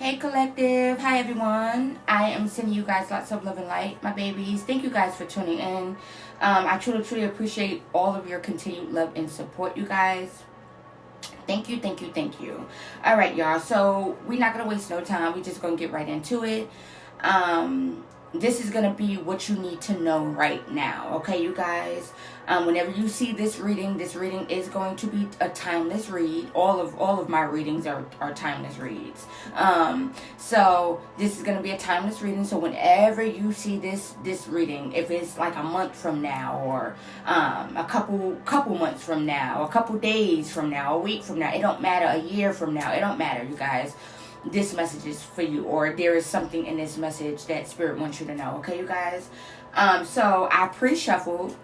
Hey collective, hi everyone. I am sending you guys lots of love and light, my babies. Thank you guys for tuning in. I truly appreciate all of your continued love and support, you guys. Thank you. All right, y'all. So we're not gonna waste no time. We're just gonna get right into it. This is gonna be what you need to know right now. Okay, you guys. Whenever you see this reading is going to be a timeless read. All of my readings are timeless reads. So this is gonna be a timeless reading. So whenever you see this reading, if it's like a month from now, or a couple months from now, a couple days from now, a week from now, it don't matter. A year from now, it don't matter, you guys. This message is for you, or there is something in this message that Spirit wants you to know. Okay, you guys. So I pre-shuffled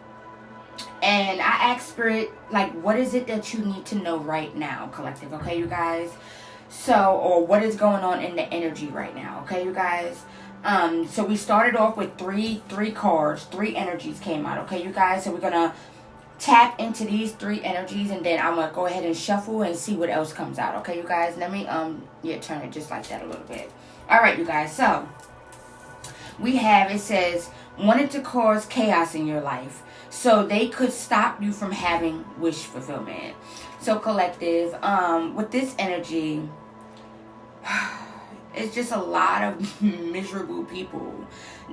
and I asked Spirit, like, what is it that you need to know right now, collective? Okay, you guys. So, or what is going on in the energy right now? Okay, you guys. So we started off with three cards, three energies came out. Okay, you guys. So we're gonna tap into these three energies, and then I'm gonna go ahead and shuffle and see what else comes out. Okay, you guys. Let me turn it just like that a little bit. All right, you guys. So we have, it says, wanted to cause chaos in your life so they could stop you from having wish fulfillment. So collective, with this energy, it's just a lot of miserable people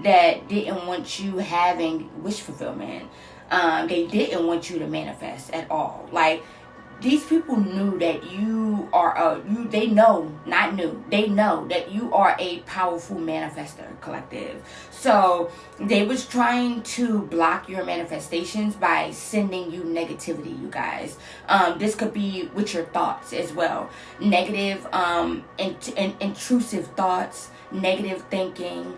that didn't want you having wish fulfillment. They didn't want you to manifest at all. Like, these people knew that you are they know that you are a powerful manifester, collective. So they was trying to block your manifestations by sending you negativity, you guys. This could be with your thoughts as well. Negative, intrusive thoughts, negative thinking.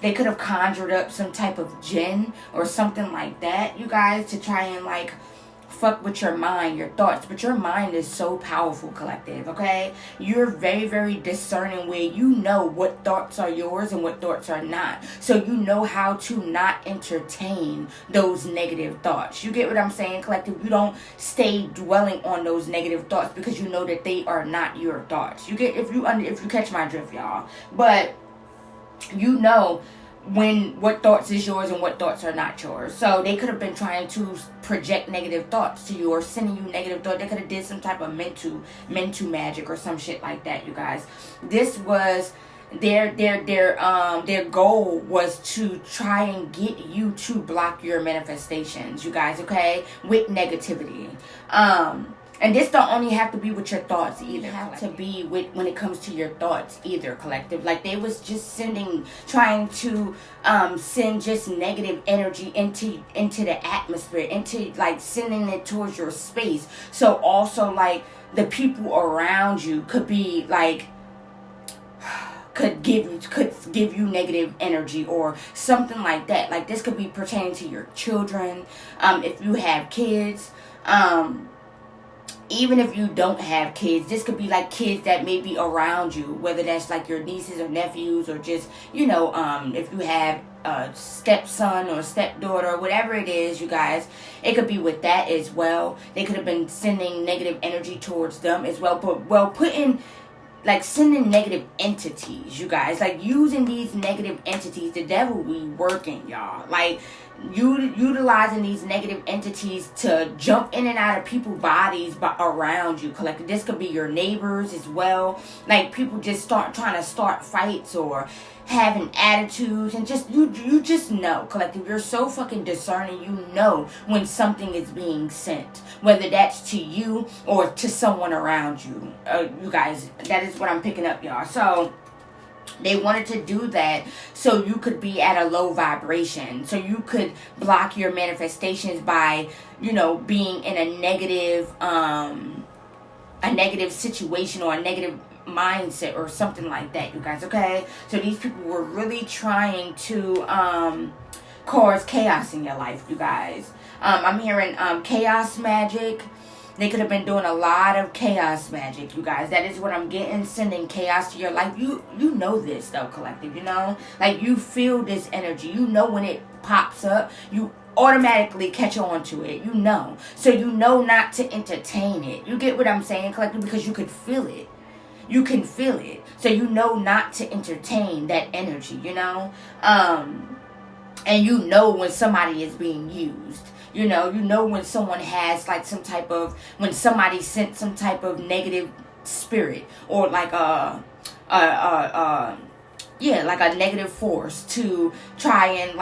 They could have conjured up some type of jinn or something like that, you guys, to try and like fuck with your mind, your thoughts. But your mind is so powerful, collective. Okay, you're very discerning, where you know what thoughts are yours and what thoughts are not, so you know how to not entertain those negative thoughts. You get what I'm saying, collective? You don't stay dwelling on those negative thoughts because you know that they are not your thoughts. You get, if you catch my drift, y'all. But you know what thoughts is yours and what thoughts are not yours. So they could have been trying to project negative thoughts to you, or sending you negative thoughts. They could have did some type of mental magic or some shit like that, you guys. This was their goal, was to try and get you to block your manifestations, you guys. Okay, with negativity. And this don't only have to be with your thoughts either. It have to be with, when it comes to your thoughts either, collective. Like, they was just trying to send just negative energy into the atmosphere, into like sending it towards your space. So also like the people around you could be like, could give you negative energy or something like that. Like, this could be pertaining to your children, if you have kids. Even if you don't have kids, this could be like kids that may be around you, whether that's like your nieces or nephews, or just, you know, if you have a stepson or stepdaughter, whatever it is, you guys, it could be with that as well. They could have been sending negative energy towards them as well, but sending negative entities, you guys, like using these negative entities. The devil be working, y'all. Like, utilizing these negative entities to jump in and out of people's bodies around you, collective. This could be your neighbors as well. Like, people just trying to start fights or having attitudes, and just you just know, collective. You're so fucking discerning. You know when something is being sent, whether that's to you or to someone around you. You guys, that is what I'm picking up, y'all. So they wanted to do that so you could be at a low vibration, so you could block your manifestations by, you know, being in a negative situation or a negative mindset or something like that, you guys. Okay, so these people were really trying to cause chaos in your life, you guys. I'm hearing chaos magic. They could have been doing a lot of chaos magic, you guys. That is what I'm getting, sending chaos to your life. You know this though, collective, you know? Like, you feel this energy. You know when it pops up, you automatically catch on to it, you know. So you know not to entertain it. You get what I'm saying, collective? Because you could feel it. You can feel it. So you know not to entertain that energy, and you know when somebody is being used. You know when someone has like when somebody sent some type of negative spirit, or like like a negative force to try and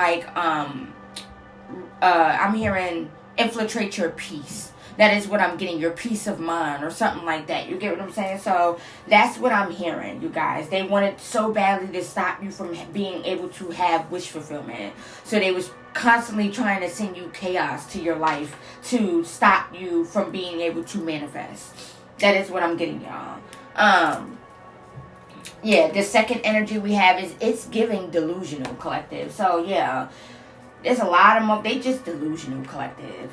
I'm hearing infiltrate your peace. That is what I'm getting, your peace of mind or something like that. You get what I'm saying? So that's what I'm hearing, you guys. They wanted so badly to stop you from being able to have wish fulfillment. So they was constantly trying to send you chaos to your life to stop you from being able to manifest. That is what I'm getting, y'all. The second energy we have is it's giving delusional, collective. So yeah, there's a lot of them. They just delusional, collective.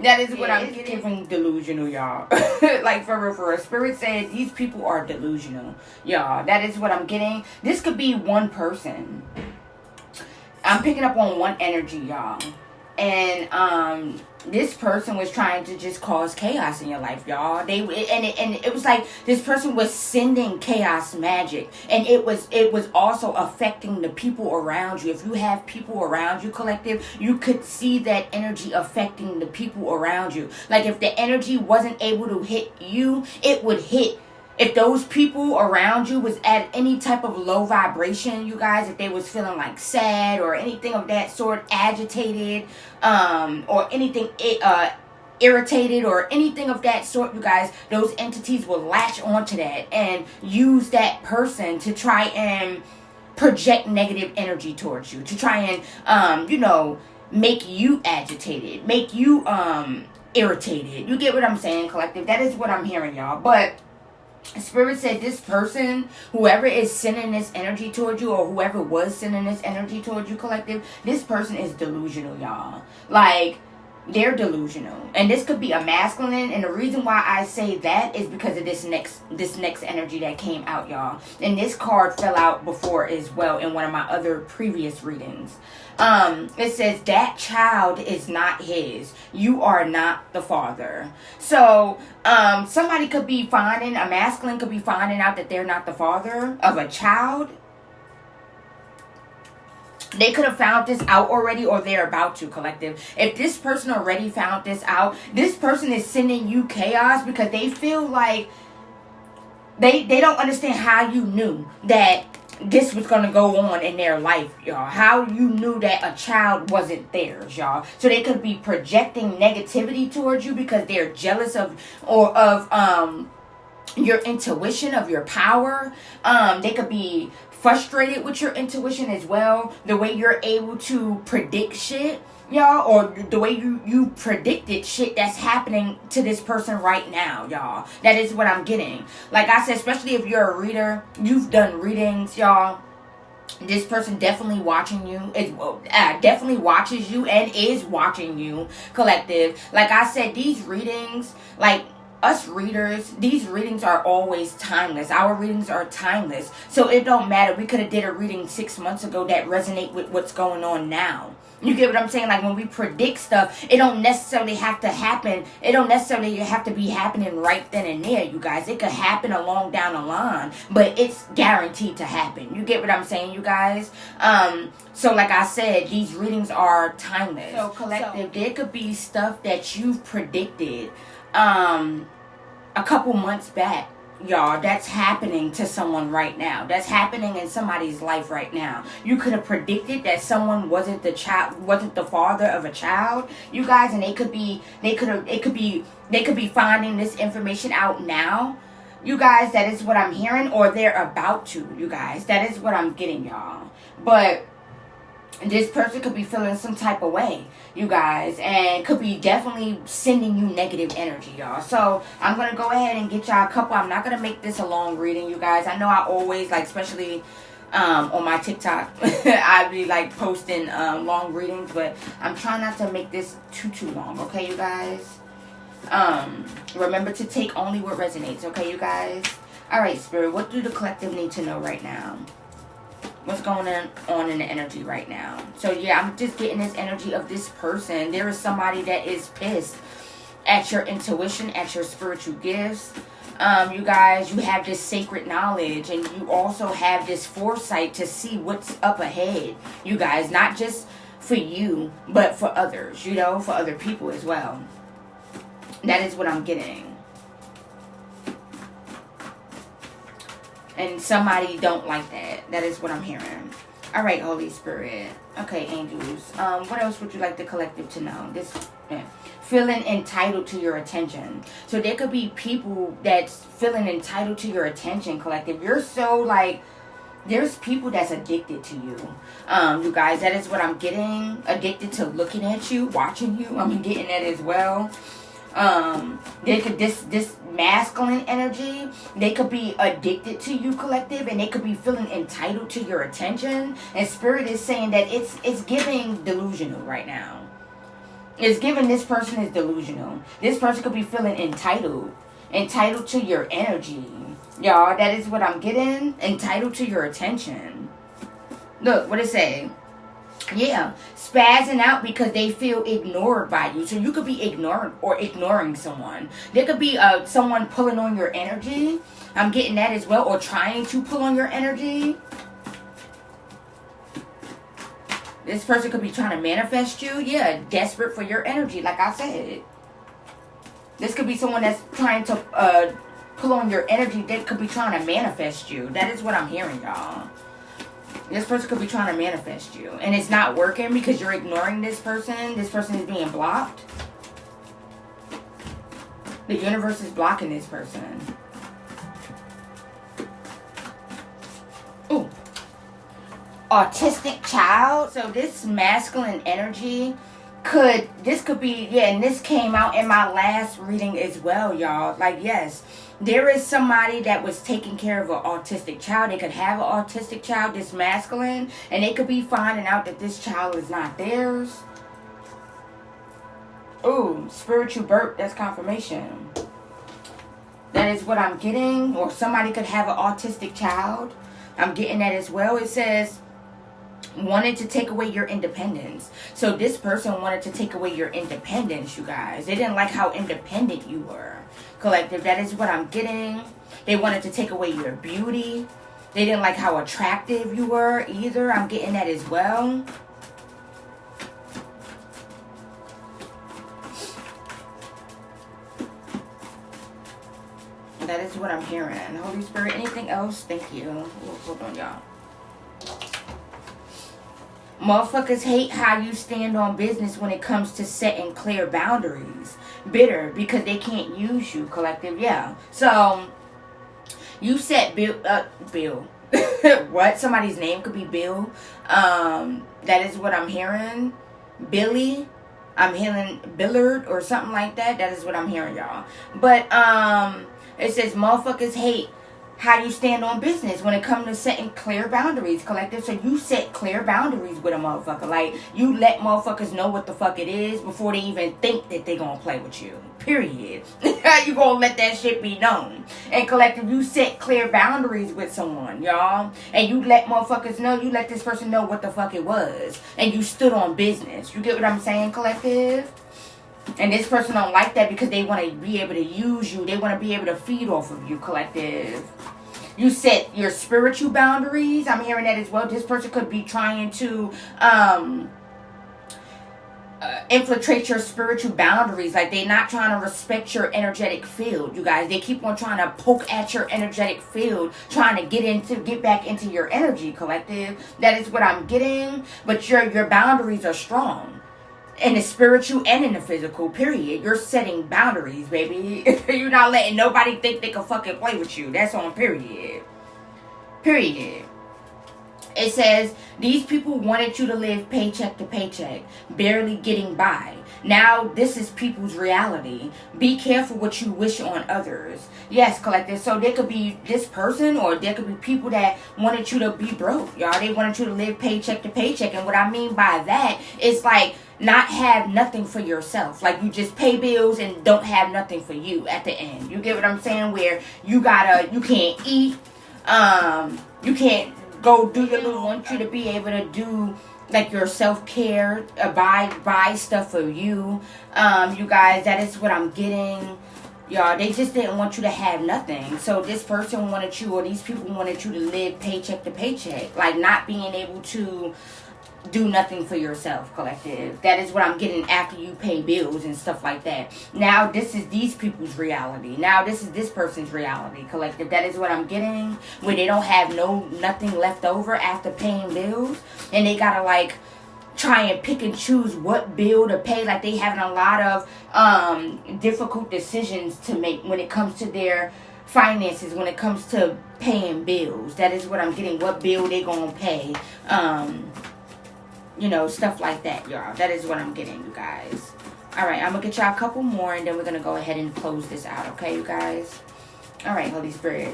That is what I'm giving, delusional, y'all. Like for real. Spirit said these people are delusional, y'all. That is what I'm getting. This could be one person. I'm picking up on one energy, y'all. And this person was trying to just cause chaos in your life, y'all. It was like this person was sending chaos magic, and it was also affecting the people around you. If you have people around you, collective, you could see that energy affecting the people around you. Like if the energy wasn't able to hit you, it would hit. If those people around you was at any type of low vibration, you guys, if they was feeling like sad or anything of that sort, agitated, or anything irritated or anything of that sort, you guys, those entities will latch onto that and use that person to try and project negative energy towards you, to try and make you agitated, make you irritated. You get what I'm saying, collective? That is what I'm hearing, y'all. But Spirit said this person, whoever is sending this energy towards you, or whoever was sending this energy towards you, collective, this person is delusional, y'all. Like, they're delusional. And this could be a masculine, and the reason why I say that is because of this next energy that came out, y'all. And this card fell out before as well in one of my other previous readings. It says that child is not his. You are not the father. So somebody could be finding, a masculine could be finding out that they're not the father of a child. They could have found this out already, or they're about to, collective. If this person already found this out, this person is sending you chaos because they feel like they don't understand how you knew that this was going to go on in their life, y'all. How you knew that a child wasn't theirs, y'all. So they could be projecting negativity towards you because they're jealous of your intuition, of your power. They could be frustrated with your intuition as well. The way you're able to predict shit, y'all, or the way you predicted shit that's happening to this person right now, y'all. That is what I'm getting. Like I said, especially if you're a reader, you've done readings, y'all. This person definitely watching you. Definitely watches you and is watching you, collective. Like I said, these readings, like us readers, these readings are always timeless. Our readings are timeless. So it don't matter. We could have did a reading 6 months ago that resonate with what's going on now. You get what I'm saying? Like when we predict stuff, it don't necessarily have to happen. It don't necessarily have to be happening right then and there, you guys. It could happen along down the line, but it's guaranteed to happen. You get what I'm saying, you guys? So like I said, these readings are timeless. So collective, there could be stuff that you've predicted a couple months back, y'all, that's happening to someone right now. That's happening in somebody's life right now. You could have predicted that someone wasn't the father of a child, you guys, and they could be finding this information out now, you guys. That is what I'm hearing, or they're about to, you guys. That is what I'm getting, y'all. But this person could be feeling some type of way, you guys, and could be definitely sending you negative energy, y'all. So I'm going to go ahead and get y'all a couple. I'm not going to make this a long reading, you guys. I know I always, like, especially on my TikTok, I be, like, posting long readings, but I'm trying not to make this too long, okay, you guys? Remember to take only what resonates, okay, you guys? All right, Spirit, what do the collective need to know right now? What's going on in the energy right now? So yeah, I'm just getting this energy of this person. There is somebody that is pissed at your intuition, at your spiritual gifts. You guys, you have this sacred knowledge, and you also have this foresight to see what's up ahead. You guys, not just for you, but for others, you know, for other people as well. That is what I'm getting. And somebody don't like that. That is what I'm hearing. All right, Holy Spirit. Okay, angels. What else would you like the collective to know? This feeling entitled to your attention. So there could be people that's feeling entitled to your attention, collective. You're so like, there's people that's addicted to you. You guys, that is what I'm getting. Addicted to looking at you, watching you. I'm getting that as well. They could this masculine energy, they could be addicted to you, collective, and they could be feeling entitled to your attention. And spirit is saying that it's giving delusional right now. It's giving this person is delusional. This person could be feeling entitled to your energy, y'all. That is what I'm getting. Entitled to your attention. Look what it say. Yeah, spazzing out because they feel ignored by you. So you could be ignored or ignoring someone. There could be someone pulling on your energy. I'm getting that as well. Or trying to pull on your energy. This person could be trying to manifest you. Yeah, desperate for your energy, like I said. This could be someone that's trying to pull on your energy. They could be trying to manifest you. That is what I'm hearing, y'all. This person could be trying to manifest you. And it's not working because you're ignoring this person. This person is being blocked. The universe is blocking this person. Ooh. Autistic child. So this masculine energy could be, yeah, and this came out in my last reading as well, y'all. Like, yes, there is somebody that was taking care of an autistic child. They could have an autistic child, this masculine, and they could be finding out that this child is not theirs. Ooh, spiritual birth, that's confirmation. That is what I'm getting. Or somebody could have an autistic child. I'm getting that as well. It says, wanted to take away your independence. So this person wanted to take away your independence, you guys. They didn't like how independent you were, collective. That is what I'm getting. They wanted to take away your beauty. They didn't like how attractive you were either. I'm getting that as well. That is what I'm hearing. Holy Spirit, anything else? Thank you. Ooh, hold on, y'all. Motherfuckers hate how you stand on business when it comes to setting clear boundaries. Bitter because they can't use you, collective. Yeah. So, you set Bill. What? Somebody's name could be Bill. That is what I'm hearing. Billy. I'm hearing Billard or something like that. That is what I'm hearing, y'all. But, it says motherfuckers hate how you stand on business when it comes to setting clear boundaries, collective. So you set clear boundaries with a motherfucker. Like, you let motherfuckers know what the fuck it is before they even think that they gonna play with you. Period. You gonna let that shit be known. And collective, you set clear boundaries with someone, y'all. And you let motherfuckers know, you let this person know what the fuck it was. And you stood on business. You get what I'm saying, collective? And this person don't like that because they want to be able to use you. They want to be able to feed off of you, collective. You set your spiritual boundaries. I'm hearing that as well. This person could be trying to infiltrate your spiritual boundaries. Like, they're not trying to respect your energetic field, you guys. They keep on trying to poke at your energetic field, trying to get back into your energy, collective. That is what I'm getting. But your boundaries are strong. In the spiritual and in the physical, period. You're setting boundaries, baby. You're not letting nobody think they can fucking play with you. That's on period. Period. It says, these people wanted you to live paycheck to paycheck, barely getting by. Now, this is people's reality. Be careful what you wish on others. Yes, collective. So there could be this person, or there could be people that wanted you to be broke, y'all. They wanted you to live paycheck to paycheck. And what I mean by that is like, not have nothing for yourself. Like, you just pay bills and don't have nothing for you at the end. You get what I'm saying? Where you can't eat. You can't go do your little, want you to be able to do like your self-care, buy stuff for you. You guys, that is what I'm getting. Y'all, they just didn't want you to have nothing. So this person wanted you, or these people wanted you to live paycheck to paycheck. Like not being able to do nothing for yourself, collective. That is what I'm getting after you pay bills and stuff like that. Now this is these people's reality. Now this is this person's reality, collective. That is what I'm getting. Where they don't have nothing left over after paying bills. And they gotta like try and pick and choose what bill to pay. Like they having a lot of difficult decisions to make when it comes to their finances, when it comes to paying bills. That is what I'm getting. What bill they gonna pay. You know, stuff like that, y'all. That is what I'm getting, you guys. Alright, I'm gonna get y'all a couple more and then we're gonna go ahead and close this out, okay, you guys? Alright, Holy Spirit.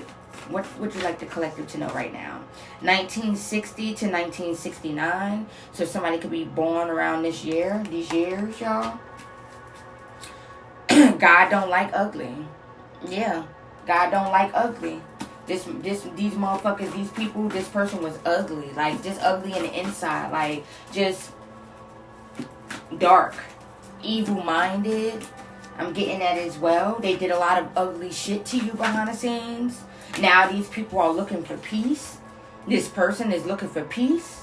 What would you like the collective to know right now? 1960 to 1969. So somebody could be born around these years, y'all. God don't like ugly. Yeah. God don't like ugly. These motherfuckers, these people, this person was ugly. Like, just ugly in the inside. Like, just dark. Evil-minded. I'm getting that as well. They did a lot of ugly shit to you behind the scenes. Now these people are looking for peace. This person is looking for peace.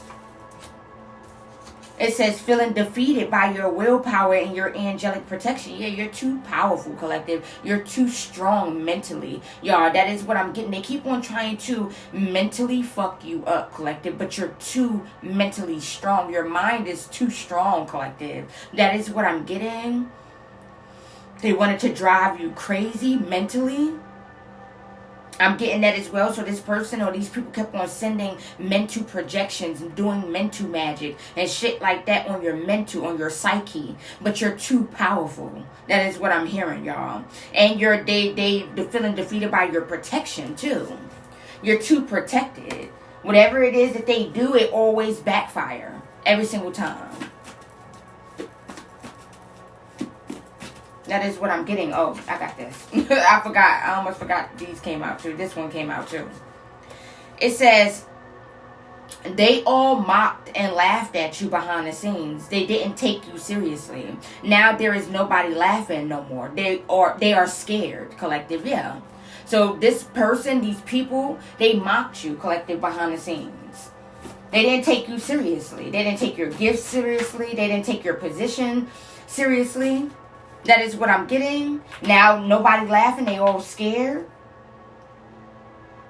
It says feeling defeated by your willpower and your angelic protection. Yeah, you're too powerful, collective. You're too strong mentally. Y'all, that is what I'm getting. They keep on trying to mentally fuck you up, collective. But you're too mentally strong. Your mind is too strong, collective. That is what I'm getting. They wanted to drive you crazy mentally. I'm getting that as well. So this person or these people kept on sending mental projections and doing mental magic and shit like that on your mental, on your psyche. But you're too powerful. That is what I'm hearing, y'all. And they're feeling defeated by your protection too. You're too protected. Whatever it is that they do, it always backfire every single time. That is what I'm getting. Oh, I got this. I forgot. I almost forgot these came out too. This one came out too. It says, they all mocked and laughed at you behind the scenes. They didn't take you seriously. Now there is nobody laughing no more. They are scared, collective. Yeah. So this person, these people, they mocked you, collective, behind the scenes. They didn't take you seriously. They didn't take your gifts seriously. They didn't take your position seriously. That is what I'm getting. Now, nobody laughing. They all scared.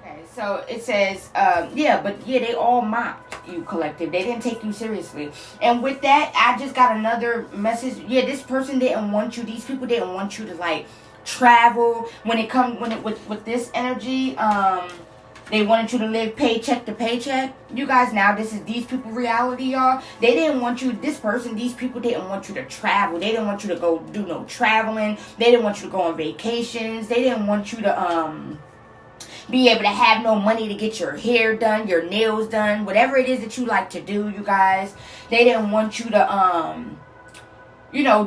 Okay, so it says, they all mocked you, collective. They didn't take you seriously. And with that, I just got another message. Yeah, this person didn't want you. These people didn't want you to, like, travel. With this energy, they wanted you to live paycheck to paycheck. You guys, now this is these people reality, y'all. They didn't want you, these people didn't want you to travel. They didn't want you to go do no traveling. They didn't want you to go on vacations. They didn't want you to be able to have no money to get your hair done, your nails done, whatever it is that you like to do, you guys. They didn't want you to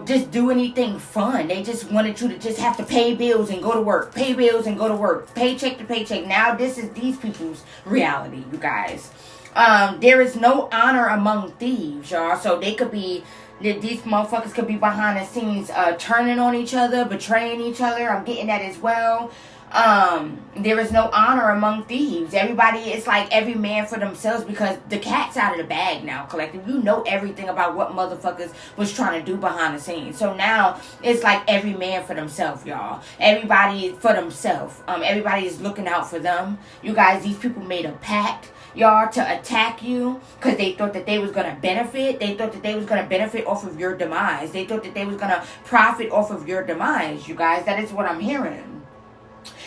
just do anything fun. They just wanted you to just have to pay bills and go to work. Pay bills and go to work. Paycheck to paycheck. Now this is these people's reality, you guys. There is no honor among thieves, y'all. So they could be, these motherfuckers could be behind the scenes turning on each other, betraying each other. I'm getting that as well. There is no honor among thieves. Everybody, it's like every man for themselves, because the cat's out of the bag now, collective. You know everything about what motherfuckers was trying to do behind the scenes. So now it's like every man for themselves, y'all. Everybody for themselves. Everybody is looking out for them. You guys, these people made a pact, y'all, to attack you because they thought that they was going to benefit. They thought that they was going to benefit off of your demise. They thought that they was going to profit off of your demise, you guys. That is what I'm hearing.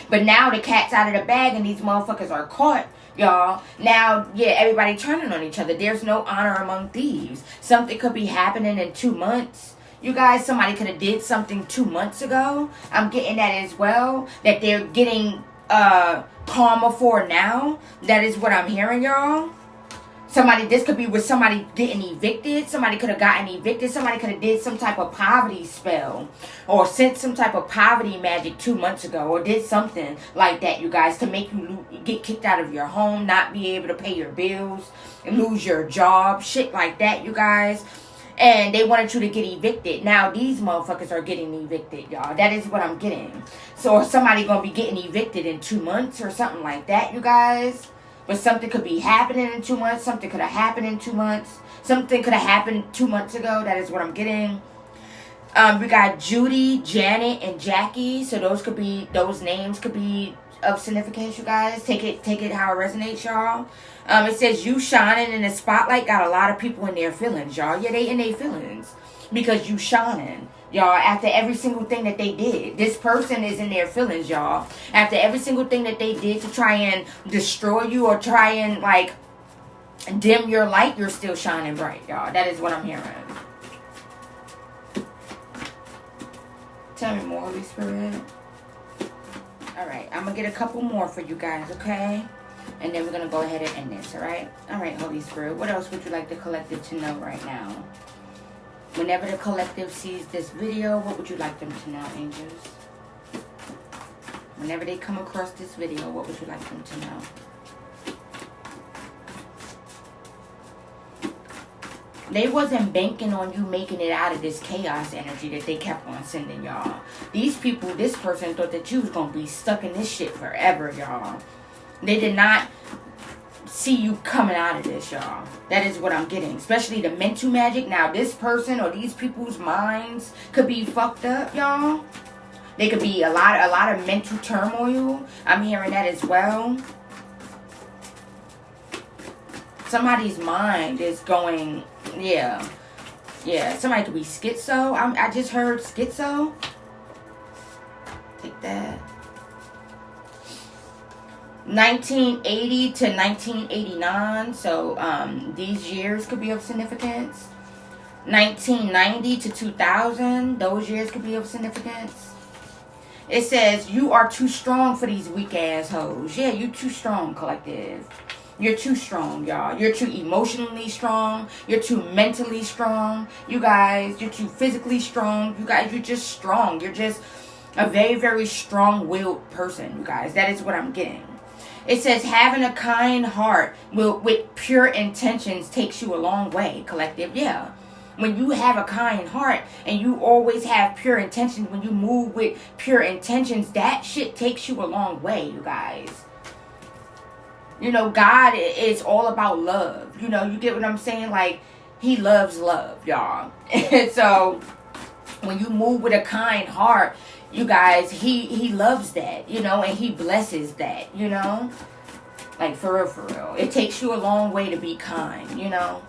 But now the cat's out of the bag and these motherfuckers are caught, y'all. Now, yeah, everybody turning on each other. There's no honor among thieves. Something could be happening in 2 months. You guys, somebody could have did something 2 months ago. I'm getting that as well. That they're getting karma for now. That is what I'm hearing, y'all. This could be with somebody getting evicted. Somebody could have gotten evicted. Somebody could have did some type of poverty spell. Or sent some type of poverty magic 2 months ago. Or did something like that, you guys. To make you get kicked out of your home. Not be able to pay your bills. And lose your job. Shit like that, you guys. And they wanted you to get evicted. Now these motherfuckers are getting evicted, y'all. That is what I'm getting. So somebody gonna be getting evicted in 2 months or something like that, you guys. But something could be happening in 2 months. Something could have happened in 2 months. Something could have happened 2 months ago. That is what I'm getting. We got Judy, Janet, and Jackie. So those names could be of significance, you guys. Take it how it resonates, y'all. It says you shining in the spotlight got a lot of people in their feelings, y'all. Yeah, they in their feelings because you shining, y'all. After every single thing that they did, this person is in their feelings, y'all. After every single thing that they did to try and destroy you or try and like dim your light, you're still shining bright, y'all. That is what I'm hearing. Tell me more, Holy Spirit. Alright, I'm going to get a couple more for you guys, okay? And then we're going to go ahead and end this, alright? Alright, Holy Spirit, what else would you like the collective to know right now? Whenever the collective sees this video, what would you like them to know, angels? Whenever they come across this video, what would you like them to know? They wasn't banking on you making it out of this chaos energy that they kept on sending, y'all. These people, this person thought that you was going to be stuck in this shit forever, y'all. They did not see you coming out of this, y'all. That is what I'm getting. Especially the mental magic. Now, this person or these people's minds could be fucked up, y'all. They could be a lot of mental turmoil. I'm hearing that as well. Somebody's mind is going... Yeah, somebody could be schizo. I just heard schizo. Take that. 1980 to 1989. So these years could be of significance. 1990 to 2000. Those years could be of significance. It says you are too strong for these weak assholes. Yeah, you too strong, collective. You're too strong, y'all. You're too emotionally strong. You're too mentally strong. You guys, you're too physically strong. You guys, you're just strong. You're just a very, very strong-willed person, you guys. That is what I'm getting. It says having a kind heart with pure intentions takes you a long way, collective. Yeah. When you have a kind heart and you always have pure intentions, when you move with pure intentions, that shit takes you a long way, you guys. You know, God is all about love. You know, you get what I'm saying? Like, he loves love, y'all. And so, when you move with a kind heart, you guys, he loves that, you know, and he blesses that, you know? Like, for real, for real. It takes you a long way to be kind, you know?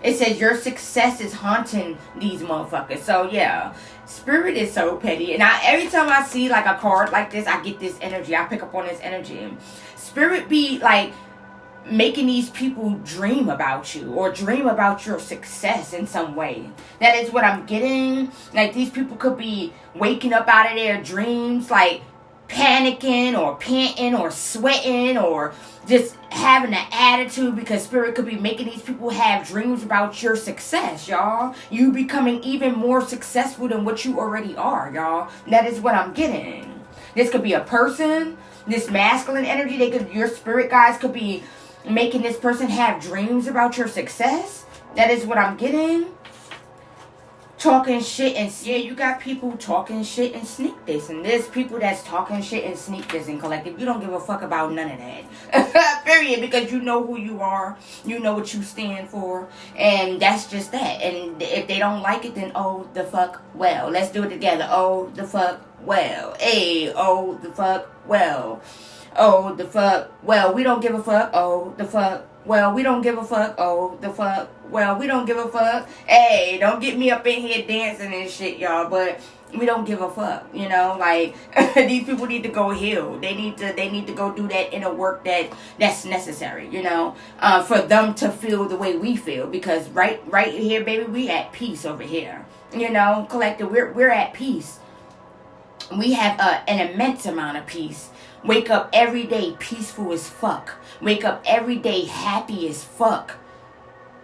It says your success is haunting these motherfuckers. So, yeah. Spirit is so petty. And every time I see, like, a card like this, I get this energy. I pick up on this energy. Spirit be, like, making these people dream about you. Or dream about your success in some way. That is what I'm getting. Like, these people could be waking up out of their dreams, like, panicking or panting or sweating or just having an attitude, because Spirit could be making these people have dreams about your success, y'all. You becoming even more successful than what you already are, y'all. That is what I'm getting. This could be a person, this masculine energy. Your spirit guys could be making this person have dreams about your success. That is what I'm getting. Talking shit and yeah, you got people talking shit and sneak this, and there's people that's talking shit and sneak this and collective. You don't give a fuck about none of that. Period. Because you know who you are, you know what you stand for, and that's just that. And if they don't like it, then oh the fuck well. Let's do it together. Oh the fuck well. Hey, oh the fuck well. Oh the fuck well. We don't give a fuck. Oh the fuck well. We don't give a fuck. Oh the fuck well. We don't give a fuck. Hey, don't get me up in here dancing and shit, y'all. But we don't give a fuck, you know. Like these people need to go heal. They need to go do that inner work that's necessary, you know, for them to feel the way we feel. Because right here, baby, we at peace over here, you know, collective. We're at peace. We have an immense amount of peace. Wake up every day peaceful as fuck. Wake up every day happy as fuck.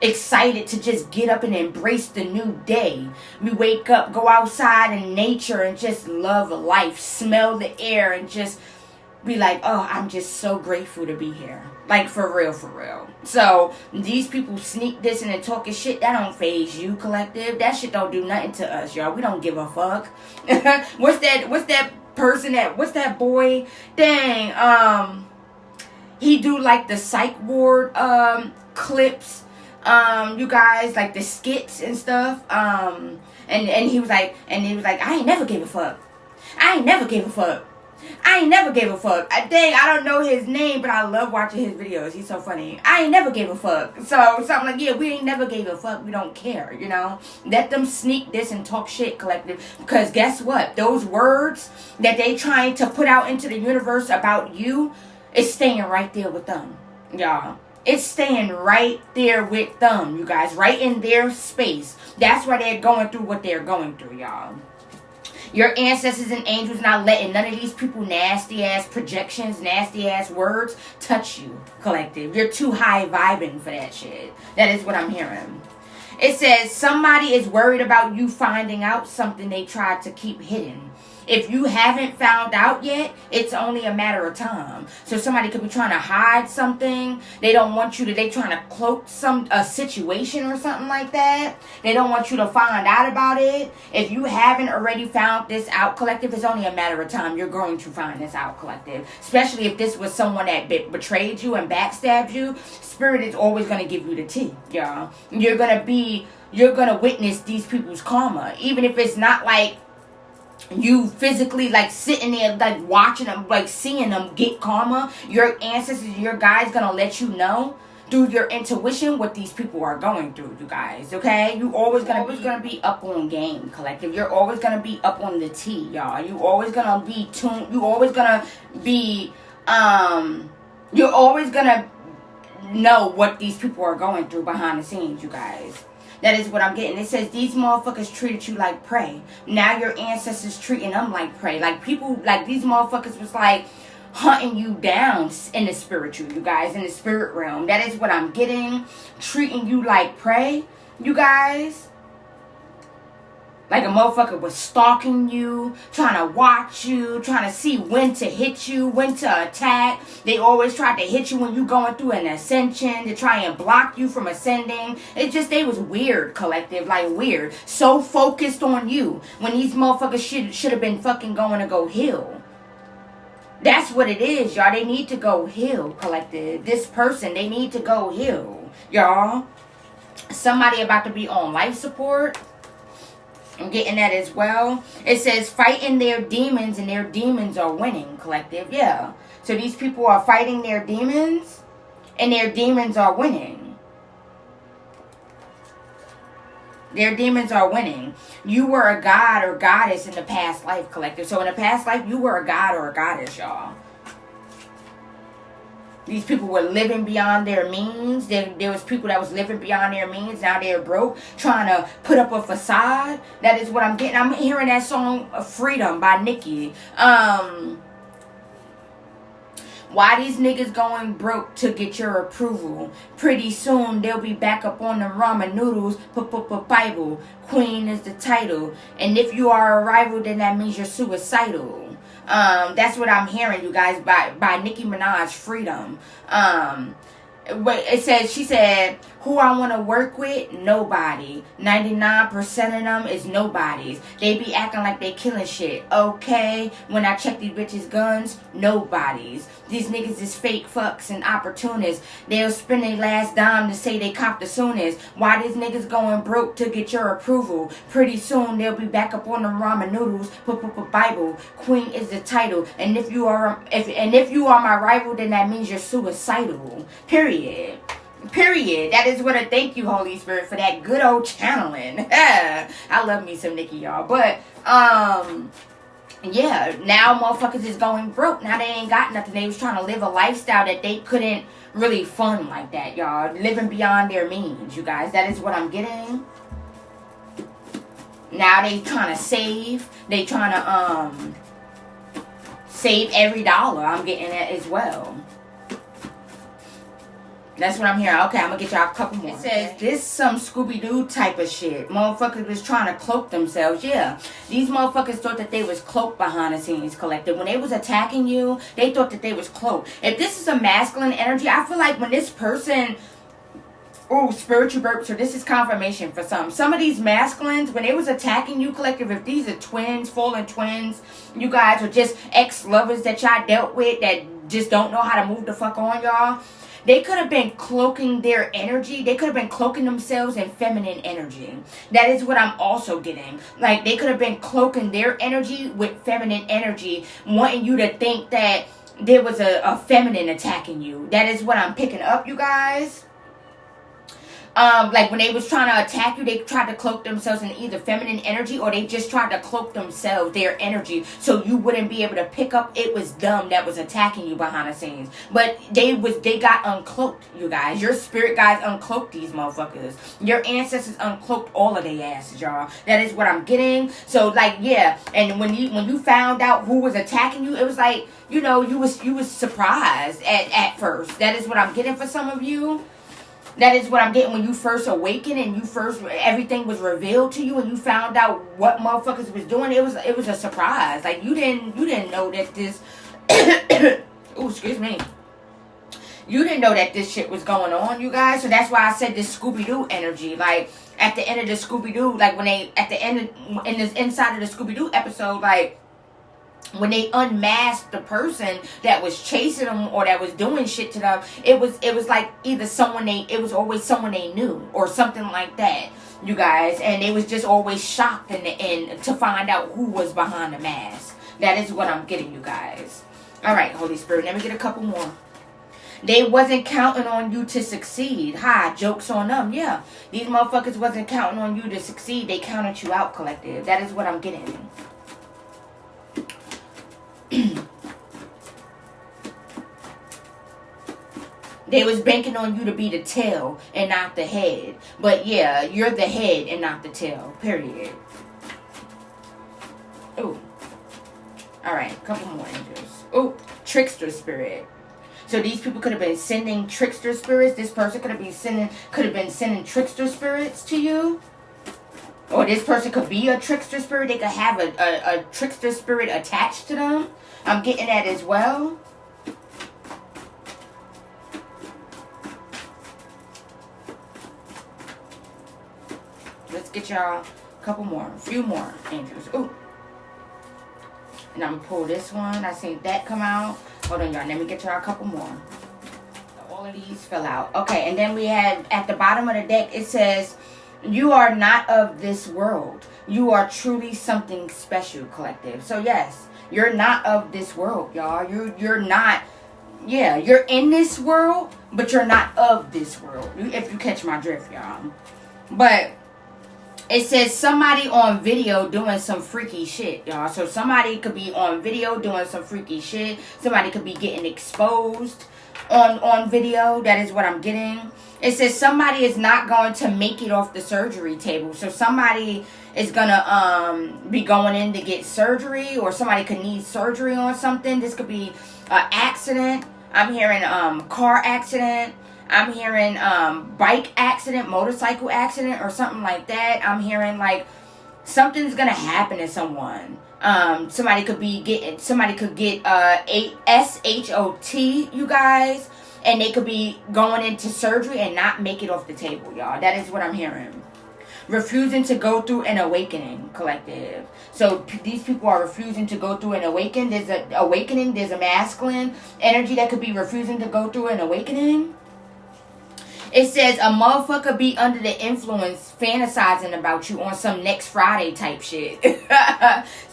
Excited to just get up and embrace the new day. We wake up, go outside in nature and just love life. Smell the air and just be like, oh, I'm just so grateful to be here. Like, for real, for real. So, these people sneak this and talking shit, that don't phase you, collective. That shit don't do nothing to us, y'all. We don't give a fuck. What's that person what's that boy? Dang, he do like the psych ward, clips, you guys, like the skits and stuff, and he was like, I ain't never gave a fuck. I ain't never gave a fuck. Dang, I don't know his name, but I love watching his videos. He's so funny. I ain't never gave a fuck. So, something like, yeah, we ain't never gave a fuck. We don't care, you know? Let them sneak this and talk shit, collective. Because guess what? Those words that they trying to put out into the universe about you is staying right there with them, y'all. It's staying right there with them, you guys. Right in their space. That's why they're going through what they're going through, y'all. Your ancestors and angels not letting none of these people nasty ass projections, nasty ass words touch you, collective. You're too high vibing for that shit. That is what I'm hearing. It says somebody is worried about you finding out something they tried to keep hidden. If you haven't found out yet, it's only a matter of time. So somebody could be trying to hide something. They don't want you to, they trying to cloak a situation or something like that. They don't want you to find out about it. If you haven't already found this out, collective, it's only a matter of time. You're going to find this out, collective. Especially if this was someone that betrayed you and backstabbed you. Spirit is always going to give you the tea, y'all. You're going to witness these people's karma. Even if it's not like you physically like sitting there like watching them, like seeing them get karma. Your ancestors, your guides gonna let you know through your intuition what these people are going through, you guys. Okay, you always gonna be up on game, collective. You're always gonna be up on the tea, y'all. You always gonna be tuned. You always gonna be you're always gonna know what these people are going through behind the scenes, you guys. That is what I'm getting. It says these motherfuckers treated you like prey. Now your ancestors treating them like prey. Like people, like these motherfuckers was like hunting you down in the spiritual, you guys, in the spirit realm. That is what I'm getting. Treating you like prey, you guys. Like a motherfucker was stalking you, trying to watch you, trying to see when to hit you, when to attack. They always tried to hit you when you going through an ascension to try and block you from ascending. It's just, they was weird, collective, like weird. So focused on you when these motherfuckers should have been fucking going to go heal. That's what it is, y'all. They need to go heal, collective. This person, they need to go heal, y'all. Somebody about to be on life support. I'm getting that as well. It says fighting their demons and their demons are winning, collective. Yeah. So these people are fighting their demons and their demons are winning. Their demons are winning. You were a god or goddess in the past life, collective. So in the past life, you were a god or a goddess, y'all. These people were living beyond their means. There was people that was living beyond their means. Now they're broke, trying to put up a facade. That is what I'm getting. I'm hearing that song, Freedom by Nicki. Why these niggas going broke to get your approval? Pretty soon they'll be back up on the ramen noodles. Bible. Queen is the title. And if you are a rival, then that means you're suicidal. That's what I'm hearing, you guys, by Nicki Minaj, Freedom. It says, she said, who I want to work with? Nobody. 99% of them is nobodies. They be acting like they killing shit. Okay. When I check these bitches' guns, nobodies. These niggas is fake fucks and opportunists. They'll spend their last dime to say they copped the soonest. Why these niggas going broke to get your approval? Pretty soon they'll be back up on them ramen noodles. Bible. Queen is the title. And if you are my rival, then that means you're suicidal. Period. That is what I thank you, Holy Spirit, for that good old channeling. I love me some Nicki, y'all. But yeah, now motherfuckers is going broke. Now they ain't got nothing. They was trying to live a lifestyle that they couldn't really fund like that, y'all. Living beyond their means, you guys. That is what I'm getting. Now they trying to save. They trying to save every dollar. I'm getting that as well. That's what I'm hearing. Okay, I'm gonna get y'all a couple more. It says this some Scooby-Doo type of shit. Motherfuckers was trying to cloak themselves. Yeah. These motherfuckers thought that they was cloaked behind the scenes, collective. When they was attacking you, they thought that they was cloaked. If this is a masculine energy, I feel like when this person... Oh, spiritual burp. So this is confirmation for some. Some of these masculines, when they was attacking you, collective, if these are twins, fallen twins, you guys, or just ex-lovers that y'all dealt with that just don't know how to move the fuck on, y'all, they could have been cloaking their energy. They could have been cloaking themselves in feminine energy. That is what I'm also getting. Like, they could have been cloaking their energy with feminine energy, wanting you to think that there was a feminine attacking you. That is what I'm picking up, you guys. Like when they was trying to attack you, they tried to cloak themselves in either feminine energy, or they just tried to cloak themselves, their energy, so you wouldn't be able to pick up it was them that was attacking you behind the scenes. But they got uncloaked, you guys. Your spirit guys uncloaked these motherfuckers. Your ancestors uncloaked all of their asses, y'all. That is what I'm getting. So like, yeah, and when you found out who was attacking you, it was like, you know, you was surprised at first. That is what I'm getting for some of you. That is what I'm getting when you first awakened and everything was revealed to you and you found out what motherfuckers was doing. It was a surprise. Like you didn't know that this oh, excuse me. You didn't know that this shit was going on, you guys. So that's why I said this Scooby-Doo energy. Like at the end of the Scooby-Doo, like when they at the end of, in this inside of the Scooby-Doo episode, like when they unmasked the person that was chasing them or that was doing shit to them, it was like either it was always someone they knew or something like that, you guys. And they was just always shocked in the end to find out who was behind the mask. That is what I'm getting, you guys. All right, Holy Spirit, let me get a couple more. They wasn't counting on you to succeed. Ha, joke's on them. Yeah, these motherfuckers wasn't counting on you to succeed. They counted you out, collective. That is what I'm getting. They was banking on you to be the tail and not the head. But yeah, you're the head and not the tail. Period. Ooh. Alright, couple more angels. Ooh, trickster spirit. So these people could have been sending trickster spirits. This person could have been sending trickster spirits to you. Or this person could be a trickster spirit. They could have a trickster spirit attached to them. I'm getting that as well. Let's get y'all a couple more. A few more angels. Ooh. And I'm going to pull this one. I seen that come out. Hold on, y'all. Let me get y'all a couple more. All of these fell out. Okay, and then we have at the bottom of the deck, it says, you are not of this world. You are truly something special, collective. So yes, you're not of this world, y'all. You're not, yeah, you're in this world, but you're not of this world. If you catch my drift, y'all. But it says somebody on video doing some freaky shit, y'all. So somebody could be on video doing some freaky shit. Somebody could be getting exposed on video. That is what I'm getting. It says somebody is not going to make it off the surgery table. So somebody is going to be going in to get surgery, or somebody could need surgery on something. This could be an accident. I'm hearing car accident. I'm hearing bike accident, motorcycle accident, or something like that. I'm hearing like something's going to happen to someone. Somebody could get SHOT, you guys. And they could be going into surgery and not make it off the table, y'all. That is what I'm hearing. Refusing to go through an awakening, collective. So these people are refusing to go through an awakening. There's an awakening. There's a masculine energy that could be refusing to go through an awakening. It says a motherfucker be under the influence fantasizing about you on some next Friday type shit.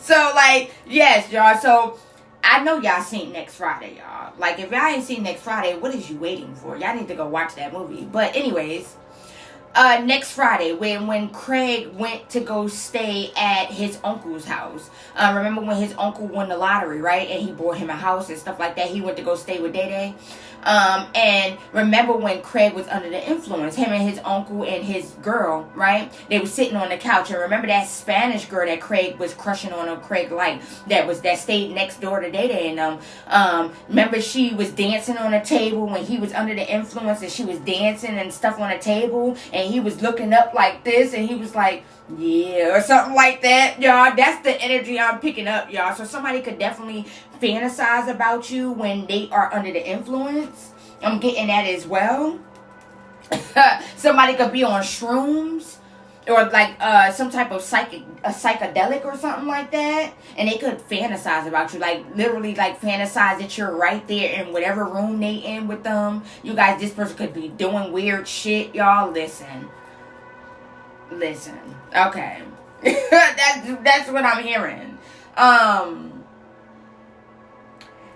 So, like, yes, y'all. So I know y'all seen Next Friday, y'all. Like, if y'all ain't seen Next Friday, what is you waiting for? Y'all need to go watch that movie. But anyways, Next Friday, when Craig went to go stay at his uncle's house. Remember when his uncle won the lottery, right? And he bought him a house and stuff like that. He went to go stay with Day Day. And remember when Craig was under the influence, him and his uncle and his girl, right? They were sitting on the couch. And remember that Spanish girl that Craig was crushing on, Craig liked, that stayed next door to Data and them. Remember she was dancing on a table when he was under the influence, and she was dancing and stuff on a table, and he was looking up like this, and he was like, yeah, or something like that, y'all. That's the energy I'm picking up, y'all. So somebody could definitely fantasize about you when they are under the influence. I'm getting that as well. Somebody could be on shrooms or like some type of psychedelic or something like that, and they could fantasize about you, like literally like fantasize that you're right there in whatever room they in with them. You guys, this person could be doing weird shit, y'all. Listen, okay. that's what I'm hearing.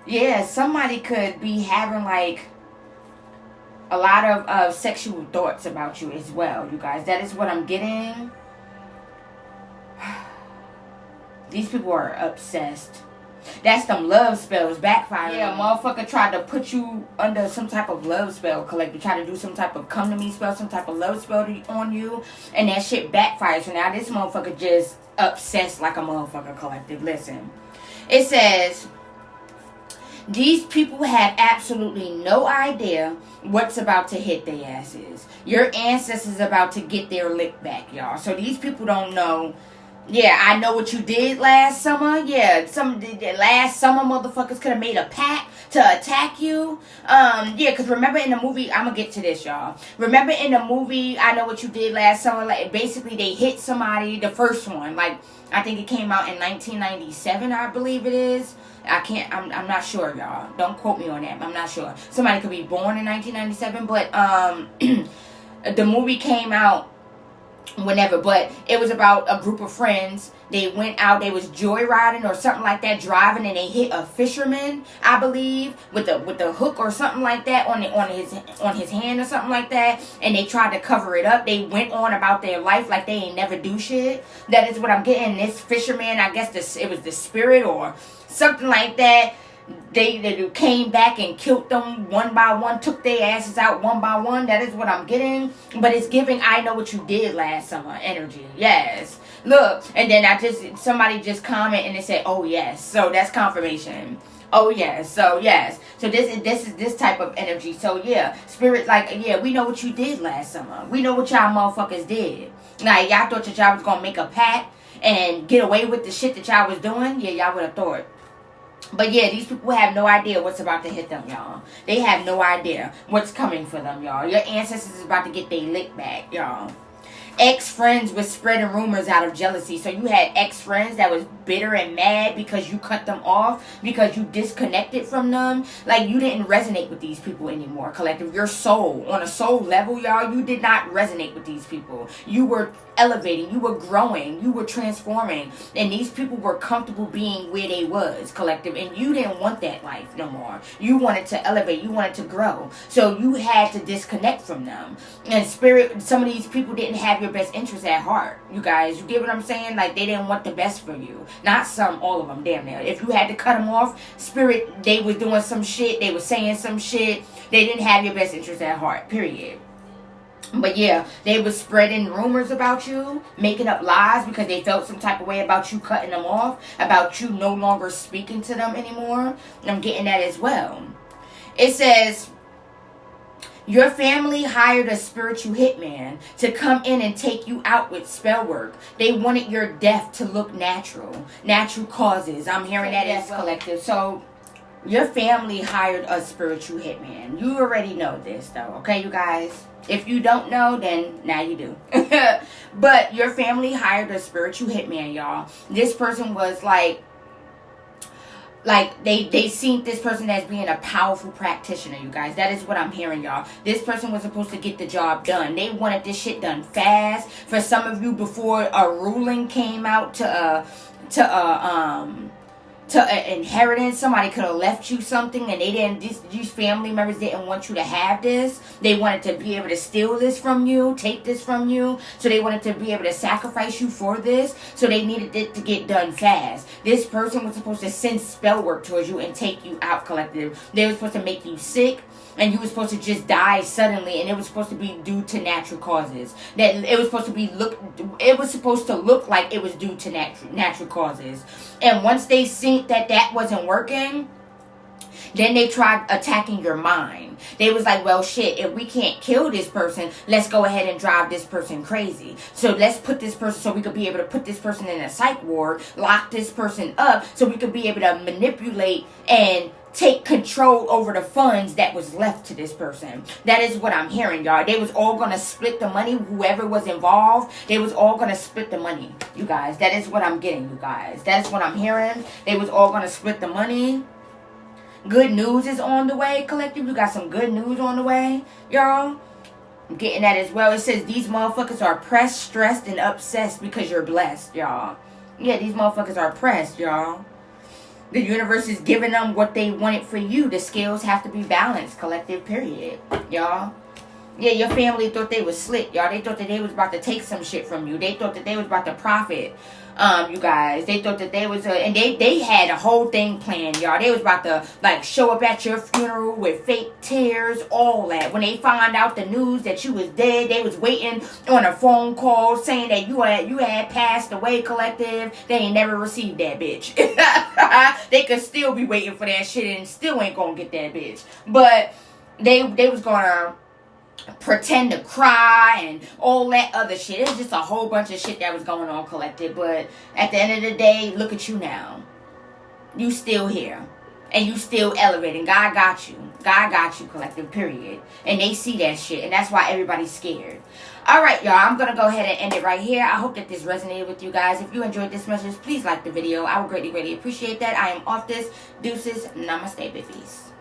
Yeah, somebody could be having like a lot of sexual thoughts about you as well, you guys. That is what I'm getting. These people are obsessed. That's them love spells backfiring. Yeah, motherfucker tried to put you under some type of love spell, collective. Try to do some type of come to me spell, some type of love spell on you, and that shit backfires. So now this motherfucker just obsessed like a motherfucker, collective. Listen. It says, these people have absolutely no idea what's about to hit their asses. Your ancestors about to get their lick back, y'all. So these people don't know. Yeah, I know what you did last summer. Yeah, last summer motherfuckers could have made a pact to attack you. Yeah, because remember in the movie, I'm going to get to this, y'all. Remember in the movie, I Know What You Did Last Summer, like basically they hit somebody, the first one. Like, I think it came out in 1997, I believe it is. I'm not sure, y'all. Don't quote me on that, but I'm not sure. Somebody could be born in 1997, but the movie came out whenever, but it was about a group of friends. They went out, they was joyriding or something like that, driving, and they hit a fisherman, I believe, with the hook or something like that on his hand or something like that, and they tried to cover it up. They went on about their life like they ain't never do shit. That is what I'm getting. This fisherman, I guess it was the spirit or something like that. They came back and killed them one by one, took their asses out one by one. That is what I'm getting. But it's giving I Know What You Did Last Summer energy. Yes. Look, and then somebody just comment and they said, oh yes. So that's confirmation. Oh yes. So yes. So this is this type of energy. So yeah, spirit, like, yeah, we know what you did last summer. We know what y'all motherfuckers did. Like, y'all thought that y'all was gonna make a pact and get away with the shit that y'all was doing. Yeah, y'all would have thought. But yeah, these people have no idea what's about to hit them, y'all. They have no idea what's coming for them, y'all. Your ancestors is about to get their lick back, y'all. Ex-friends was spreading rumors out of jealousy. So you had ex-friends that was bitter and mad because you cut them off, because you disconnected from them. Like, you didn't resonate with these people anymore, collective. Your soul, on a soul level, y'all, you did not resonate with these people. You were elevating, you were growing, you were transforming, and these people were comfortable being where they was, collective, and you didn't want that life no more. You wanted to elevate, you wanted to grow, so you had to disconnect from them. And spirit, some of these people didn't have your best interest at heart, you guys. You get what I'm saying? Like, they didn't want the best for you. Not some, all of them, damn near. If you had to cut them off, spirit, they was doing some shit, they was saying some shit, they didn't have your best interest at heart, period. But yeah, they was spreading rumors about you, making up lies because they felt some type of way about you cutting them off, about you no longer speaking to them anymore. And I'm getting that as well. It says, your family hired a spiritual hitman to come in and take you out with spell work. They wanted your death to look natural. Natural causes. I'm hearing that as collective. So, your family hired a spiritual hitman. You already know this, though. Okay, you guys? If you don't know, then now you do. But your family hired a spiritual hitman, y'all. This person was like they seen this person as being a powerful practitioner, you guys. That is what I'm hearing, y'all. This person was supposed to get the job done. They wanted this shit done fast. For some of you, before a ruling came out to an inheritance. Somebody could have left you something and they didn't, these family members didn't want you to have this. They wanted to be able to steal this from you, take this from you. So they wanted to be able to sacrifice you for this. So they needed it to get done fast. This person was supposed to send spell work towards you and take you out, collective. They were supposed to make you sick. And you were supposed to just die suddenly, and it was supposed to be due to natural causes. That it was supposed to look like it was due to natural causes. And once they seen that wasn't working, then they tried attacking your mind. They was like, well, shit, if we can't kill this person, let's go ahead and drive this person crazy. So let's put this person, so we could be able to put this person in a psych ward, lock this person up, so we could be able to manipulate and take control over the funds that was left to this person. That is what I'm hearing, y'all. They was all gonna split the money. Whoever was involved, they was all gonna split the money, you guys. That is what I'm getting, you guys. That's what I'm hearing. They was all gonna split the money. Good news is on the way, collective. You got some good news on the way, y'all. I'm getting that as well. It says these motherfuckers are pressed, stressed, and obsessed because you're blessed, y'all. Yeah, these motherfuckers are pressed, y'all. The universe is giving them what they wanted for you. The scales have to be balanced, collective, period, y'all. Yeah, your family thought they was slick, y'all. They thought that they was about to take some shit from you. They thought that they was about to profit, you guys. They thought that they was, and they had a whole thing planned, y'all. They was about to, like, show up at your funeral with fake tears, all that. When they found out the news that you was dead, they was waiting on a phone call saying that you had passed away, collective. They ain't never received that bitch. They could still be waiting for that shit and still ain't gonna get that bitch. But they was gonna pretend to cry and all that other shit. It was just a whole bunch of shit that was going on, collective. But at the end of the day, look at you now. You still here. And you still elevating. God got you. God got you, collective, period. And they see that shit. And that's why everybody's scared. Alright, y'all. I'm going to go ahead and end it right here. I hope that this resonated with you guys. If you enjoyed this message, please like the video. I would greatly, greatly appreciate that. I am off this. Deuces. Namaste, babies.